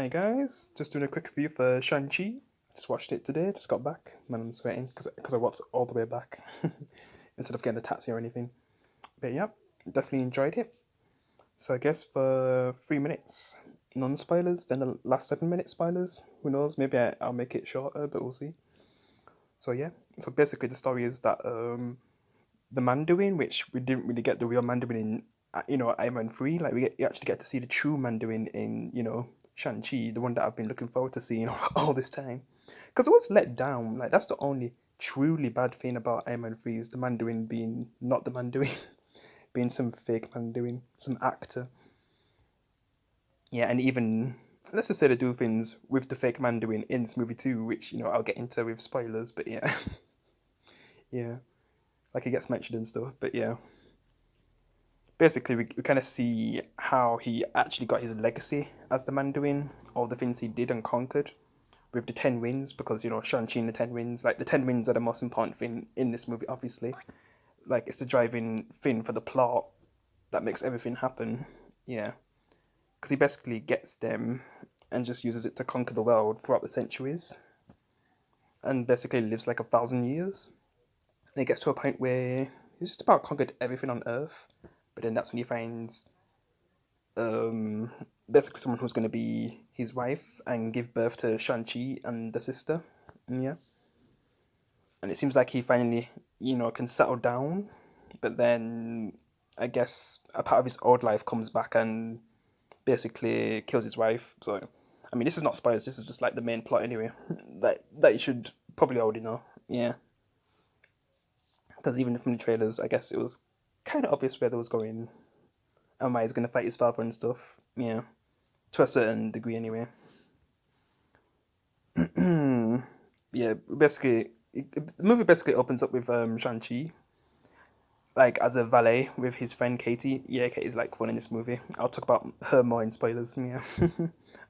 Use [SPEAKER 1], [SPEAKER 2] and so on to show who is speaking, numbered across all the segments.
[SPEAKER 1] Hi guys, just doing a quick review for Shang-Chi. Just watched it today, just got back. Man, I'm sweating because I watched all the way back instead of getting a taxi or anything. But yeah, definitely enjoyed it. So I guess for 3 minutes, non-spoilers, then the last 7 minutes spoilers. Who knows, maybe I'll make it shorter, but we'll see. So yeah, so basically the story is that the Mandarin, which we didn't really get the real Mandarin in, Iron Man 3. Like you actually get to see the true Mandarin in, Shang-Chi, the one that I've been looking forward to seeing all this time. Because it was let down. Like that's the only truly bad thing about Iron Man 3 is the Mandarin being not the Mandarin, being some fake Mandarin, some actor. Yeah, and even let's just say they do things with the fake Mandarin in this movie too, which I'll get into with spoilers. But yeah, yeah, like it gets mentioned and stuff. But yeah, basically we kind of see how he actually got his legacy as the Mandarin, all the things he did and conquered with the 10 wins, because Shang-Chi and the 10 wins, like the 10 wins are the most important thing in this movie, obviously. Like it's the driving thing for the plot that makes everything happen. Yeah, because he basically gets them and just uses it to conquer the world throughout the centuries, and basically lives like 1,000 years. And it gets to a point where he's just about conquered everything on Earth, but then that's when he finds um, basically someone who's going to be his wife and give birth to Shang-Chi and the sister. Yeah. And it seems like he finally, can settle down. But then I guess a part of his old life comes back and basically kills his wife. So, I mean, this is not spoilers. This is just like the main plot anyway. That you should probably already know. Yeah. Because even from the trailers, I guess it was kind of obvious where they was going and why he's going to fight his father and stuff. Yeah. To a certain degree anyway. Yeah, basically, the movie basically opens up with Shang-Chi, like, as a valet with his friend Katie. Yeah, Katie's, like, fun in this movie. I'll talk about her more in spoilers, yeah.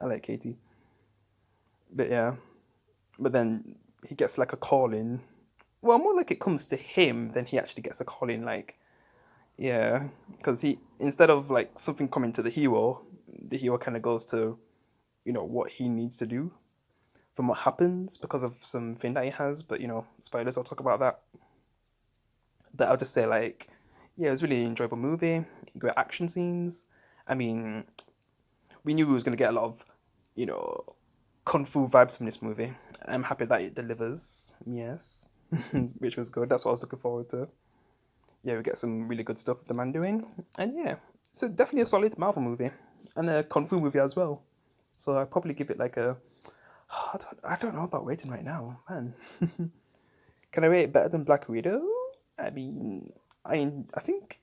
[SPEAKER 1] I like Katie. But yeah, but then he gets, like, a call in. Well, more like it comes to him than he actually gets a call in, like, yeah. Because instead of, like, something coming to the hero kind of goes to, what he needs to do from what happens because of something that he has. But spoilers, I'll talk about that. But I'll just say, like, yeah, it was a really enjoyable movie. Great action scenes. I mean, we knew we was gonna get a lot of, you know, kung fu vibes from this movie. I'm happy that it delivers. Yes, which was good. That's what I was looking forward to. Yeah, we get some really good stuff with the man doing, and yeah, it's definitely a solid Marvel movie and a kung fu movie as well. So I'd probably give it like a. I don't know about rating right now, man. Can I rate it better than Black Widow? I mean, I think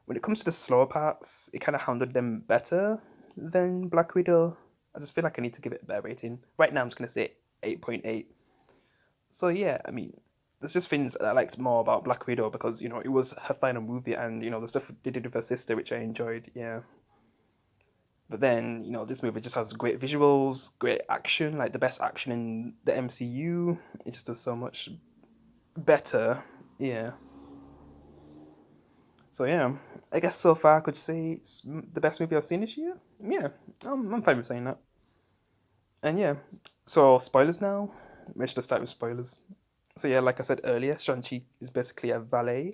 [SPEAKER 1] when it comes to the slower parts, it kind of handled them better than Black Widow. I just feel like I need to give it a better rating. Right now, I'm just gonna say 8.8. So yeah, I mean, there's just things that I liked more about Black Widow because it was her final movie, and the stuff they did with her sister, which I enjoyed. Yeah, but then this movie just has great visuals, great action, like the best action in the MCU. It just does so much better. Yeah. So yeah, I guess so far I could say it's the best movie I've seen this year. Yeah, I'm fine with saying that. And yeah, so spoilers now. We should start with spoilers. So yeah, like I said earlier, Shang-Chi is basically a valet,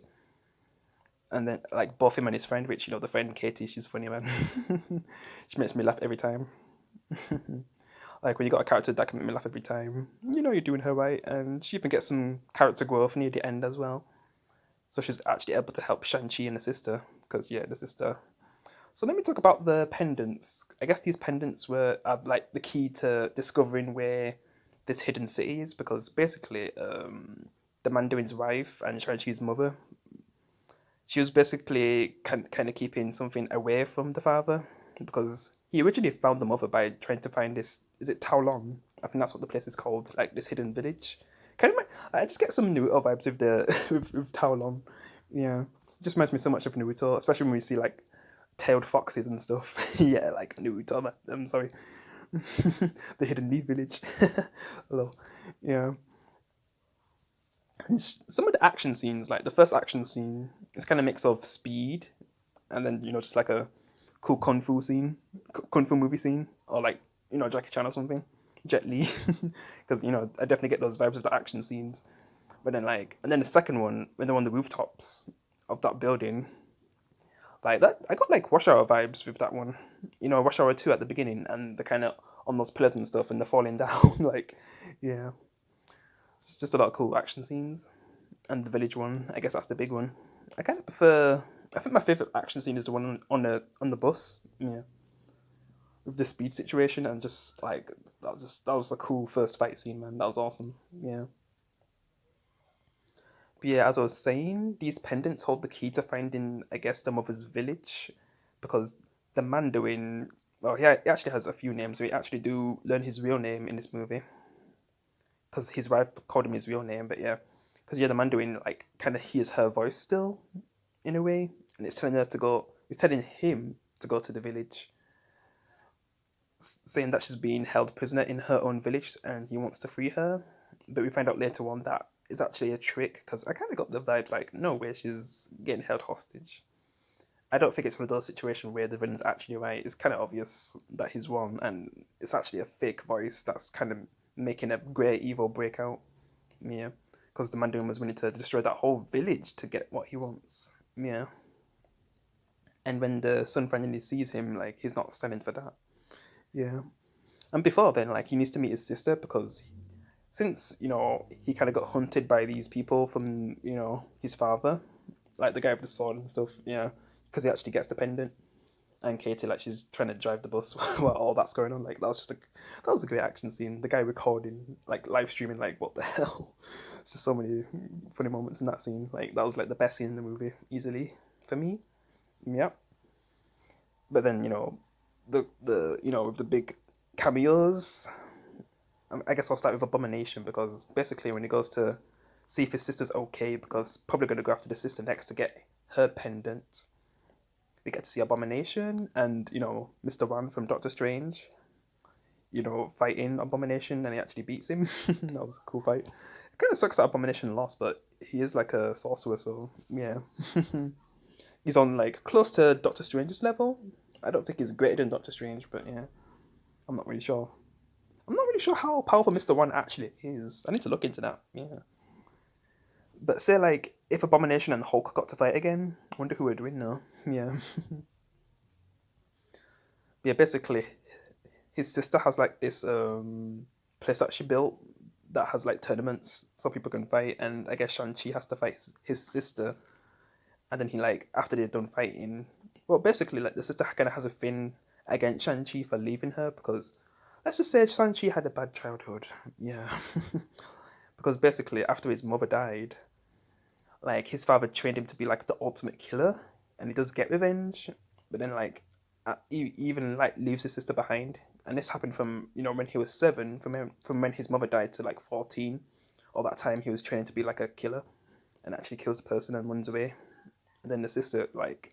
[SPEAKER 1] and then like both him and his friend, which the friend Katie, she's funny man. She makes me laugh every time. Like when you got a character that can make me laugh every time, you're doing her right, and she even gets some character growth near the end as well. So she's actually able to help Shang-Chi and the sister, because yeah, the sister. So let me talk about the pendants. I guess these pendants were like the key to discovering where this hidden city is, because basically, the Mandarin's wife and Shang-Chi's mother, she was basically kind of keeping something away from the father, because he originally found the mother by trying to find this. Is it Taolong? I think that's what the place is called, like this hidden village. Kind of, I just get some Naruto vibes with the with Taolong. Yeah, it just reminds me so much of Naruto, especially when we see like tailed foxes and stuff. Yeah, like Naruto. I'm sorry, the hidden leaf village. Hello. Yeah, and some of the action scenes, like the first action scene, it's kind of mix of speed and then just like a cool kung fu scene, kung fu movie scene, or like Jackie Chan or something, Jet Li, because I definitely get those vibes of the action scenes. But then and then the second one when they're on the rooftops of that building, like that, I got like Rush Hour vibes with that one. Rush Hour 2 at the beginning, and the kind of on those pillars and stuff, and they're falling down. Yeah, it's just a lot of cool action scenes. And the village one, I guess that's the big one. I kind of prefer. I think my favorite action scene is the one on the bus. Yeah, with the speed situation and just like that was a cool first fight scene, man. That was awesome. Yeah. But yeah, as I was saying, these pendants hold the key to finding, I guess, the mother's village, because the Mandarin, well, he actually has a few names. We actually do learn his real name in this movie, because his wife called him his real name. But yeah, because the Mandarin like kind of hears her voice still, in a way, and it's telling her to go. It's telling him to go to the village, saying that she's being held prisoner in her own village, and he wants to free her. But we find out later on that is actually a trick, because I kind of got the vibe like, no way, she's getting held hostage. I don't think it's one of those situations where the villain's actually right. It's kind of obvious that he's wrong, and it's actually a fake voice that's kind of making a great evil breakout. Yeah, because the Mandarin was willing to destroy that whole village to get what he wants. Yeah, and when the son finally sees him, like he's not standing for that. Yeah, and before then, like he needs to meet his sister, because since he kind of got hunted by these people from his father, like the guy with the sword and stuff. Yeah, because he actually gets dependent, and Katie like she's trying to drive the bus while all that's going on. Like that was a great action scene. The guy recording like live streaming, like what the hell. It's just so many funny moments in that scene. Like that was like the best scene in the movie easily for me. Yeah, but then the with the big cameos. I guess I'll start with Abomination, because basically when he goes to see if his sister's okay, because probably going to go after the sister next to get her pendant, we get to see Abomination and Mr. Wan from Doctor Strange, fighting Abomination, and he actually beats him. That was a cool fight. It kind of sucks that Abomination lost, but he is like a sorcerer, so yeah. He's on like close to Doctor Strange's level. I don't think he's greater than Doctor Strange, but yeah, I'm not really sure. I'm not really sure how powerful Mr. One actually is. I need to look into that. Yeah. But say like if Abomination and Hulk got to fight again, I wonder who would win now. Yeah. Yeah, basically his sister has like this place that she built that has like tournaments so people can fight, and I guess Shang-Chi has to fight his sister, and then he like after they're done fighting, well basically like the sister kind of has a thing against Shang-Chi for leaving her, because let's just say Shang-Chi had a bad childhood. Yeah. Because basically after his mother died, like his father trained him to be like the ultimate killer, and he does get revenge, but then like he even like leaves his sister behind, and this happened from when he was 7, from when his mother died to like 14. All that time he was trained to be like a killer, and actually kills the person and runs away. And then the sister like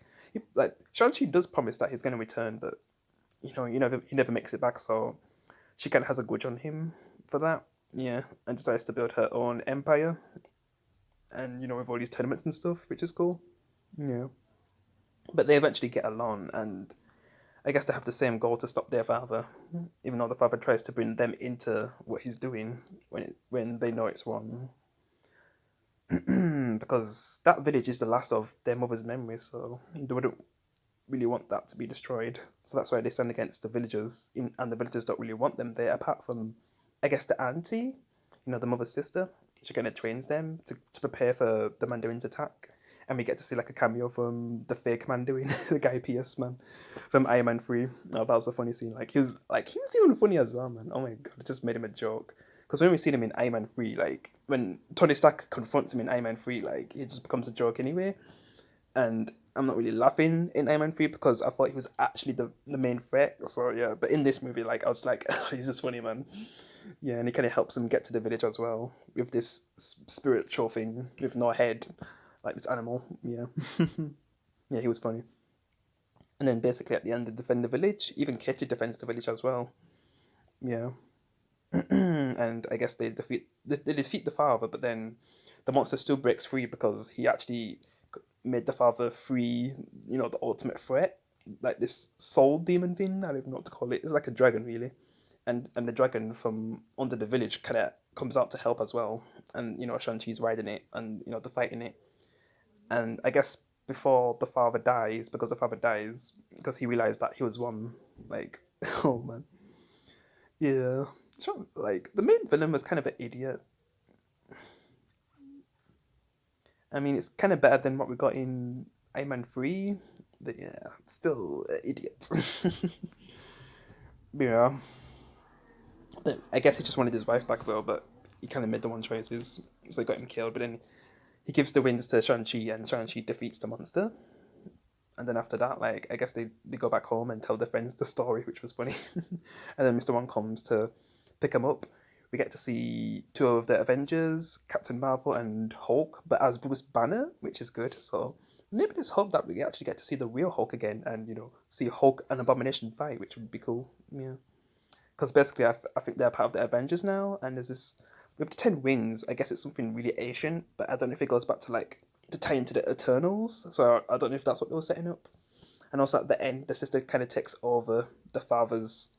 [SPEAKER 1] Shang-Chi does promise that he's going to return, but he never makes it back, so she kind of has a grudge on him for that. Yeah, and decides to build her own empire, and with all these tournaments and stuff, which is cool. Yeah, but they eventually get along, and I guess they have the same goal to stop their father, even though the father tries to bring them into what he's doing when they know it's wrong. Because that village is the last of their mother's memories, so they wouldn't really want that to be destroyed. So that's why they stand against the villagers, and the villagers don't really want them there, apart from, I guess, the auntie, the mother's sister. She kind of trains them to prepare for the Mandarin's attack. And we get to see like a cameo from the fake Mandarin, the Guy Pearce man, from Iron Man 3. Oh, that was a funny scene. He was even funny as well, man. Oh my god, it just made him a joke. Because when we see him in Iron Man 3, like when Tony Stark confronts him in Iron Man 3, like he just becomes a joke anyway. And I'm not really laughing in Iron Man 3 because I thought he was actually the main threat. So yeah, but in this movie, like I was like, he's just funny, man. Yeah, and he kind of helps him get to the village as well with this spiritual thing with no head, like this animal. Yeah, yeah, he was funny. And then basically at the end, they defend the village. Even Katie defends the village as well. Yeah, and I guess they defeat the father, but then the monster still breaks free because he actually made the father free. The ultimate threat, like this soul demon thing. I don't even know what to call it. It's like a dragon, really. and the dragon from under the village kind of comes out to help as well, and Shang-Chi's riding it, and they're fighting it, and I guess before the father dies, because the father dies because he realized that he was one, like oh man, yeah. So, like the main villain was kind of an idiot. I mean, it's kind of better than what we got in Iron Man 3, but yeah, still an idiot. Yeah, but I guess he just wanted his wife back though, but he kind of made the wrong choices, so he got him killed. But then he gives the wins to Shang-Chi, and Shang-Chi defeats the monster. And then after that, like, I guess they go back home and tell their friends the story, which was funny. And then Mr. One comes to pick him up. We get to see two of the Avengers, Captain Marvel and Hulk, but as Bruce Banner, which is good. So maybe there's hope that we actually get to see the real Hulk again, and see Hulk and Abomination fight, which would be cool. Yeah, because basically I think they're part of the Avengers now, and there's this with the 10 rings. I guess it's something really ancient, but I don't know if it goes back to like to tie into the Eternals. So I don't know if that's what they were setting up. And also at the end, the sister kind of takes over the father's,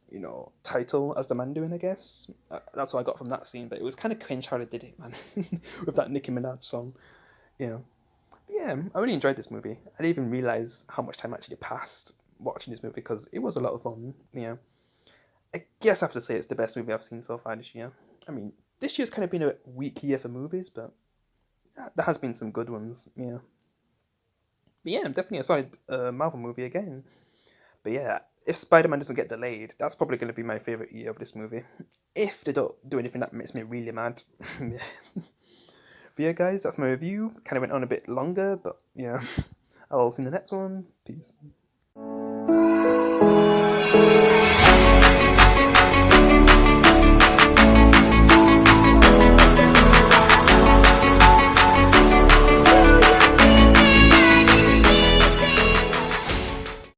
[SPEAKER 1] title as the Mandarin, I guess. That's what I got from that scene, but it was kind of cringe how they did it, man, with that Nicki Minaj song. Yeah. But yeah, I really enjoyed this movie. I didn't even realize how much time actually passed watching this movie because it was a lot of fun. Yeah. I guess I have to say it's the best movie I've seen so far this year. I mean, this year's kind of been a weak year for movies, but there has been some good ones. Yeah. But yeah, I'm definitely a solid Marvel movie again. But yeah, if Spider Man doesn't get delayed, that's probably going to be my favorite year of this movie. If they don't do anything that makes me really mad. Yeah. But yeah, guys, that's my review. Kind of went on a bit longer, but yeah. I'll see you in the next one. Peace.